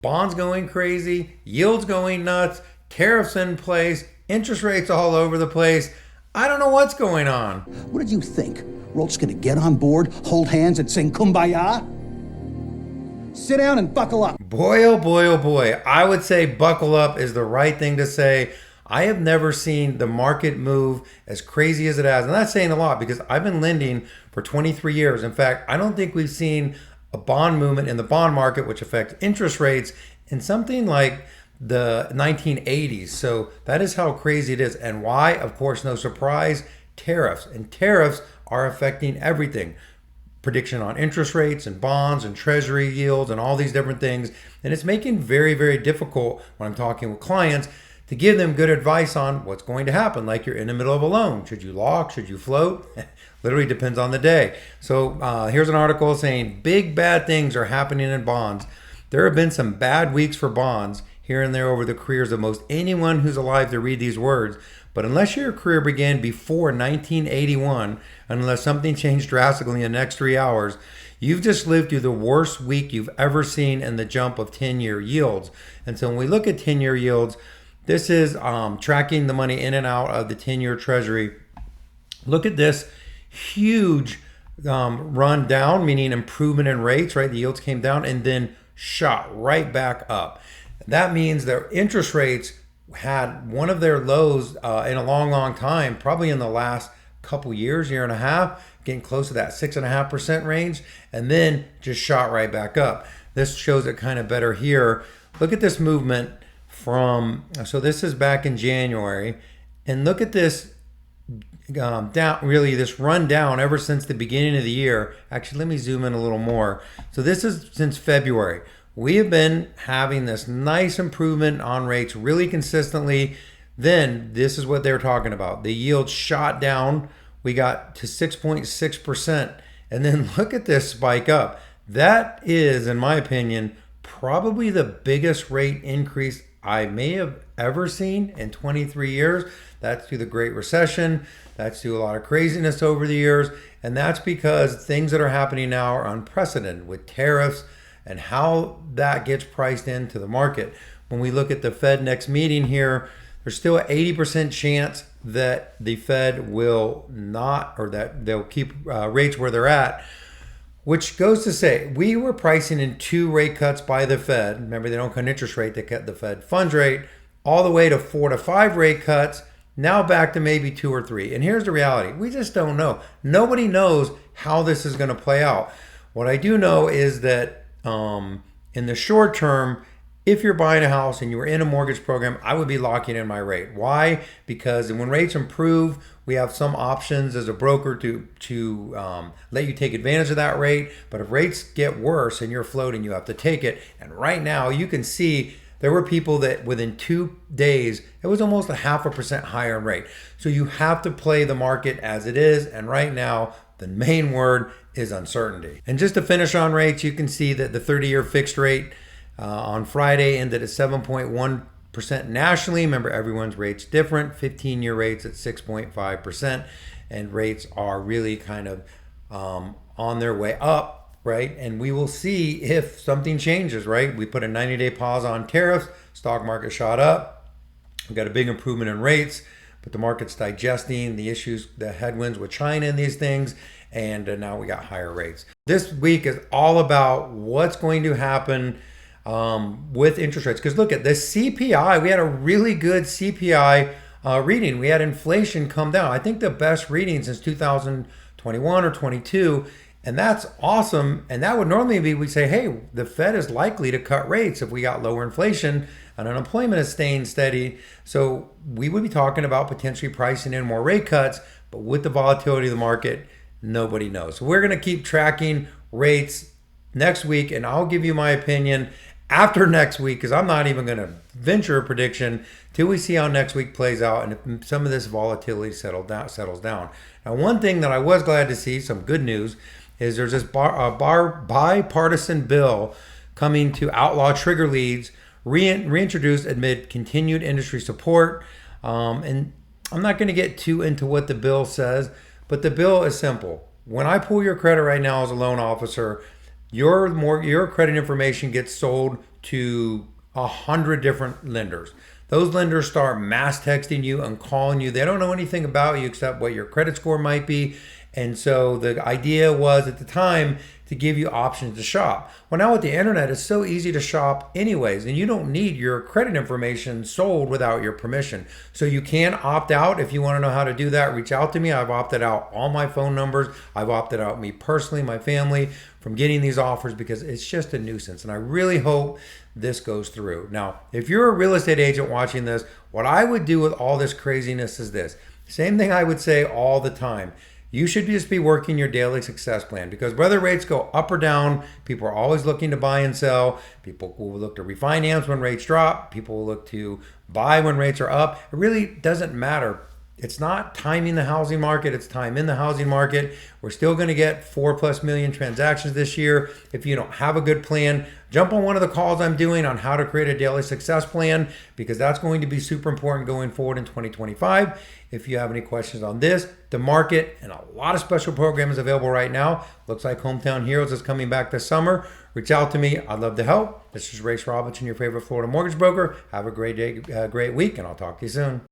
bonds going crazy, yields going nuts, tariffs in place, interest rates all over the place. I don't know what's going on. What did you think? We're all just gonna get on board, hold hands, and sing Kumbaya? Sit down and buckle up. Boy, oh boy, oh boy. I would say buckle up is the right thing to say. I have never seen the market move as crazy as it has. And that's saying a lot because I've been lending for 23 years. In fact, I don't think we've seen a bond movement in the bond market, which affects interest rates, in something like the 1980s. So that is how crazy it is. And why? Of course, no surprise, tariffs. And tariffs are affecting everything. Prediction on interest rates and bonds and treasury yields and all these different things. And it's making very, very difficult when I'm talking with clients to give them good advice on what's going to happen. Like you're in the middle of a loan. Should you lock? Should you float? Literally depends on the day. So here's an article saying big bad things are happening in bonds. There have been some bad weeks for bonds here and there over the careers of most anyone who's alive to read these words. But unless your career began before 1981, unless something changed drastically in the next 3 hours, you've just lived through the worst week you've ever seen in the jump of 10-year yields. And so when we look at 10-year yields, this is tracking the money in and out of the 10-year treasury. Look at this huge run down, meaning improvement in rates, right? The yields came down and then shot right back up. That means their interest rates had one of their lows in a long, long time, probably in the last couple years, year and a half, getting close to that 6.5% range, and then just shot right back up. This shows it kind of better here. Look at this movement so this is back in January, and look at this down, really this run down ever since the beginning of the year. Actually, let me zoom in a little more. So this is since February. We have been having this nice improvement on rates really consistently. Then this is what they're talking about. The yield shot down. We got to 6.6%. And then look at this spike up. That is, in my opinion, probably the biggest rate increase I may have ever seen in 23 years. That's through the Great Recession. That's through a lot of craziness over the years. And that's because things that are happening now are unprecedented with tariffs and how that gets priced into the market. When we look at the Fed next meeting here, there's still an 80% chance that the Fed will not, or that they'll keep rates where they're at, which goes to say we were pricing in 2 rate cuts by the Fed. Remember, they don't cut interest rate, they cut the Fed funds rate, all the way to 4 to 5 rate cuts, now back to maybe 2 or 3. And here's the reality. We just don't know. Nobody knows how this is going to play out. What I do know is that in the short term, if you're buying a house and you were in a mortgage program, I would be locking in my rate. Why? Because when rates improve, we have some options as a broker to let you take advantage of that rate. But if rates get worse and you're floating, you have to take it. And right now, you can see there were people that within 2 days, it was almost a 0.5% higher in rate. So you have to play the market as it is. And right now, the main word is uncertainty. And just to finish on rates, you can see that the 30-year fixed rate on Friday ended at 7.1% nationally. Remember, everyone's rate's different. 15-year rates at 6.5%. And rates are really kind of on their way up, right? And we will see if something changes, right? We put a 90-day pause on tariffs. Stock market shot up. We got a big improvement in rates, but the market's digesting the issues, the headwinds with China and these things. And now we got higher rates. This week is all about what's going to happen with interest rates. Because look at the CPI. We had a really good CPI reading. We had inflation come down. I think the best reading since 2021 or 22. And that's awesome. And that would normally be, we say, hey, the Fed is likely to cut rates if we got lower inflation and unemployment is staying steady. So we would be talking about potentially pricing in more rate cuts. But with the volatility of the market, nobody knows. So we're going to keep tracking rates next week, and I'll give you my opinion after next week, because I'm not even going to venture a prediction till we see how next week plays out and if some of this volatility settles down. Now, one thing that I was glad to see, some good news, is there's this bipartisan bill coming to outlaw trigger leads, reintroduced amid continued industry support. And I'm not going to get too into what the bill says, but the bill is simple. When I pull your credit right now as a loan officer, your credit information gets sold to 100 different lenders. Those lenders start mass texting you and calling you. They don't know anything about you except what your credit score might be. And so the idea was at the time to give you options to shop. Well, now with the internet, it's so easy to shop anyways, and you don't need your credit information sold without your permission. So you can opt out. If you want to know how to do that, reach out to me. I've opted out all my phone numbers. I've opted out me personally, my family, from getting these offers because it's just a nuisance. And I really hope this goes through. Now, if you're a real estate agent watching this, what I would do with all this craziness is this. Same thing I would say all the time. You should just be working your daily success plan because whether rates go up or down, people are always looking to buy and sell. People will look to refinance when rates drop. People will look to buy when rates are up. It really doesn't matter. It's not timing the housing market, it's time in the housing market. We're still going to get 4+ million transactions this year. If you don't have a good plan, jump on one of the calls I'm doing on how to create a daily success plan because that's going to be super important going forward in 2025. If you have any questions on this, the market, and a lot of special programs available right now. Looks like Hometown Heroes is coming back this summer. Reach out to me. I'd love to help. This is Race Robinson, your favorite Florida mortgage broker. Have a great day, great week, and I'll talk to you soon.